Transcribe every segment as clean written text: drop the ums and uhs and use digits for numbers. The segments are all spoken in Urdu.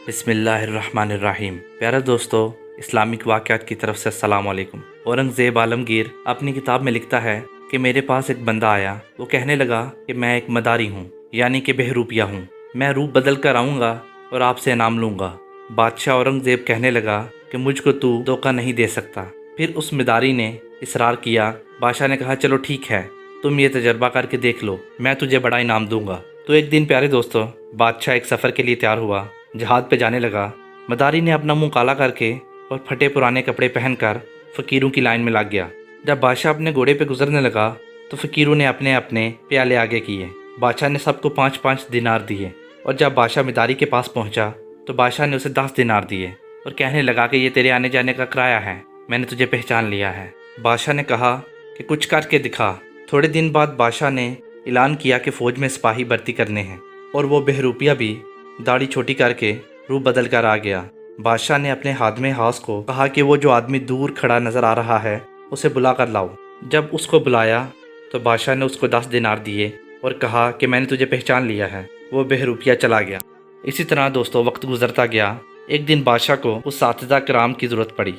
بسم اللہ الرحمن الرحیم۔ پیارے دوستو، اسلامک واقعات کی طرف سے السلام علیکم۔ اورنگزیب عالمگیر اپنی کتاب میں لکھتا ہے کہ میرے پاس ایک بندہ آیا، وہ کہنے لگا کہ میں ایک مداری ہوں، یعنی کہ بہروپیہ ہوں، میں روپ بدل کر آؤں گا اور آپ سے انعام لوں گا۔ بادشاہ اورنگزیب کہنے لگا کہ مجھ کو تو دھوکہ نہیں دے سکتا۔ پھر اس مداری نے اصرار کیا۔ بادشاہ نے کہا چلو ٹھیک ہے، تم یہ تجربہ کر کے دیکھ لو، میں تجھے بڑا انعام دوں گا۔ تو ایک دن پیارے دوستو، بادشاہ ایک سفر کے لیے تیار ہوا، جہاد پہ جانے لگا۔ مداری نے اپنا منہ کالا کر کے اور پھٹے پرانے کپڑے پہن کر فقیروں کی لائن میں لگ گیا۔ جب بادشاہ اپنے گھوڑے پہ گزرنے لگا تو فقیروں نے اپنے اپنے پیالے آگے کیے۔ بادشاہ نے سب کو 5 دینار دیے، اور جب بادشاہ مداری کے پاس پہنچا تو بادشاہ نے اسے 10 دینار دیے اور کہنے لگا کہ یہ تیرے آنے جانے کا کرایہ ہے، میں نے تجھے پہچان لیا ہے۔ بادشاہ نے کہا کہ کچھ کر کے دکھا۔ تھوڑے دن بعد بادشاہ نے اعلان کیا کہ فوج میں سپاہی بھرتی کرنے ہیں، اور وہ بہروپیہ بھی داڑھی چھوٹی کر کے روپ بدل کر آ گیا۔ بادشاہ نے اپنے خادم خاص کو کہا کہ وہ جو آدمی دور کھڑا نظر آ رہا ہے اسے بلا کر لاؤ۔ جب اس کو بلایا تو بادشاہ نے اس کو 10 دینار دیے اور کہا کہ میں نے تجھے پہچان لیا ہے۔ وہ بہروپیہ چلا گیا۔ اسی طرح دوستو وقت گزرتا گیا۔ ایک دن بادشاہ کو اس اساتذہ کرام کی ضرورت پڑی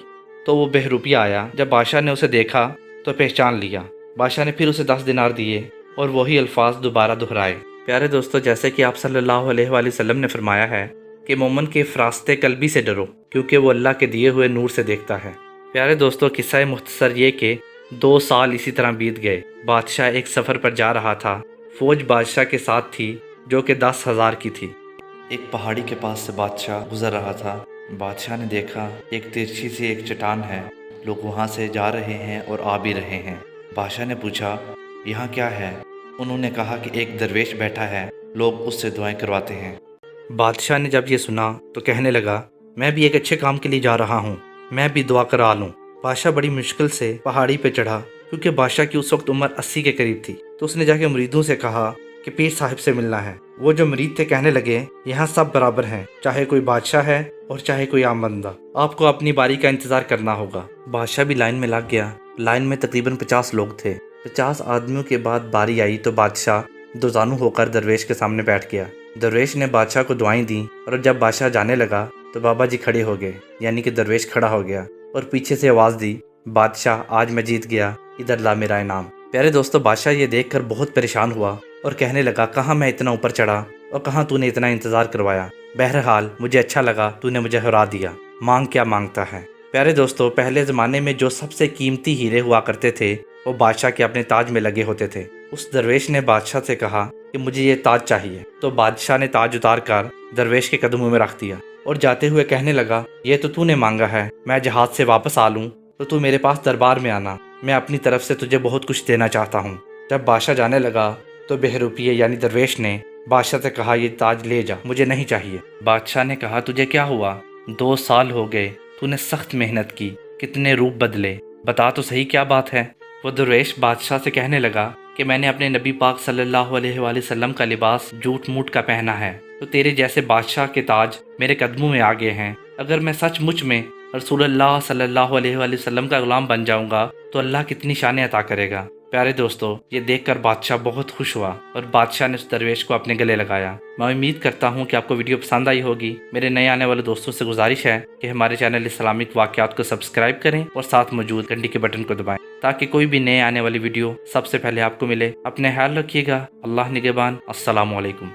تو وہ بہروپیہ آیا۔ جب بادشاہ نے اسے دیکھا تو پہچان لیا۔ بادشاہ نے پھر اسے 10 دینار دیے اور وہی الفاظ دوبارہ دہرائے۔ پیارے دوستو، جیسے کہ آپ صلی اللہ علیہ وآلہ وسلم نے فرمایا ہے کہ مومن کے فراست قلبی سے ڈرو، کیونکہ وہ اللہ کے دیے ہوئے نور سے دیکھتا ہے۔ پیارے دوستو، قصہ مختصر یہ کہ 2 سال اسی طرح بیت گئے۔ بادشاہ ایک سفر پر جا رہا تھا۔ فوج بادشاہ کے ساتھ تھی جو کہ 10,000 کی تھی۔ ایک پہاڑی کے پاس سے بادشاہ گزر رہا تھا۔ بادشاہ نے دیکھا ایک ترچھی سی ایک چٹان ہے، لوگ وہاں سے جا رہے ہیں اور آ بھی رہے ہیں۔ بادشاہ نے پوچھا یہاں کیا ہے؟ انہوں نے کہا کہ ایک درویش بیٹھا ہے، لوگ اس سے دعائیں کرواتے ہیں۔ بادشاہ نے جب یہ سنا تو کہنے لگا میں بھی ایک اچھے کام کے لیے جا رہا ہوں، میں بھی دعا کرا لوں۔ بادشاہ بڑی مشکل سے پہاڑی پہ چڑھا، کیونکہ بادشاہ کی اس وقت عمر 80 کے قریب تھی۔ تو اس نے جا کے مریدوں سے کہا کہ پیر صاحب سے ملنا ہے۔ وہ جو مرید تھے کہنے لگے یہاں سب برابر ہیں، چاہے کوئی بادشاہ ہے اور چاہے کوئی عام بندہ، آپ کو اپنی باری کا انتظار کرنا ہوگا۔ بادشاہ بھی لائن میں لگ گیا۔ لائن میں تقریباً 50 لوگ تھے۔ 50 آدمیوں کے بعد باری آئی تو بادشاہ دوزانو ہو کر درویش کے سامنے بیٹھ گیا۔ درویش نے بادشاہ کو دعائیں دیں، اور جب بادشاہ جانے لگا تو بابا جی کھڑے ہو گئے، یعنی کہ درویش کھڑا ہو گیا اور پیچھے سے آواز دی بادشاہ آج میں جیت گیا، ادھر لا میرا انعام۔ پیارے دوستو، بادشاہ یہ دیکھ کر بہت پریشان ہوا اور کہنے لگا کہاں میں اتنا اوپر چڑھا اور کہاں تو نے اتنا انتظار کروایا۔ بہرحال مجھے اچھا لگا، تو نے مجھے ہرا دیا، مانگ کیا مانگتا ہے۔ پیارے دوستو، پہلے زمانے میں جو سب سے قیمتی ہیرے ہوا کرتے تھے وہ بادشاہ کے اپنے تاج میں لگے ہوتے تھے۔ اس درویش نے بادشاہ سے کہا کہ مجھے یہ تاج چاہیے، تو بادشاہ نے تاج اتار کر درویش کے قدموں میں رکھ دیا اور جاتے ہوئے کہنے لگا یہ تو نے مانگا ہے، میں جہاد سے واپس آ لوں تو تو میرے پاس دربار میں آنا، میں اپنی طرف سے تجھے بہت کچھ دینا چاہتا ہوں۔ جب بادشاہ جانے لگا تو بہروپیہ یعنی درویش نے بادشاہ سے کہا یہ تاج لے جا، مجھے نہیں چاہیے۔ بادشاہ نے کہا تجھے کیا ہوا؟ 2 سال ہو گئے، تو نے سخت محنت کی، کتنے روپ بدلے، بتا تو صحیح کیا بات ہے؟ وہ درویش بادشاہ سے کہنے لگا کہ میں نے اپنے نبی پاک صلی اللہ علیہ وآلہ وسلم کا لباس جھوٹ موٹ کا پہنا ہے، تو تیرے جیسے بادشاہ کے تاج میرے قدموں میں آ گئے ہیں۔ اگر میں سچ مچ میں رسول اللہ صلی اللہ علیہ وآلہ وسلم کا غلام بن جاؤں گا تو اللہ کتنی شانیں عطا کرے گا۔ پیارے دوستو، یہ دیکھ کر بادشاہ بہت خوش ہوا اور بادشاہ نے اس درویش کو اپنے گلے لگایا۔ میں امید کرتا ہوں کہ آپ کو ویڈیو پسند آئی ہوگی۔ میرے نئے آنے والے دوستوں سے گزارش ہے کہ ہمارے چینل اسلامک واقعات کو سبسکرائب کریں اور ساتھ موجود گھنٹی کے بٹن کو دبائیں تاکہ کوئی بھی نئے آنے والی ویڈیو سب سے پہلے آپ کو ملے۔ اپنے خیال رکھیے گا۔ اللہ نگہبان۔ السلام علیکم۔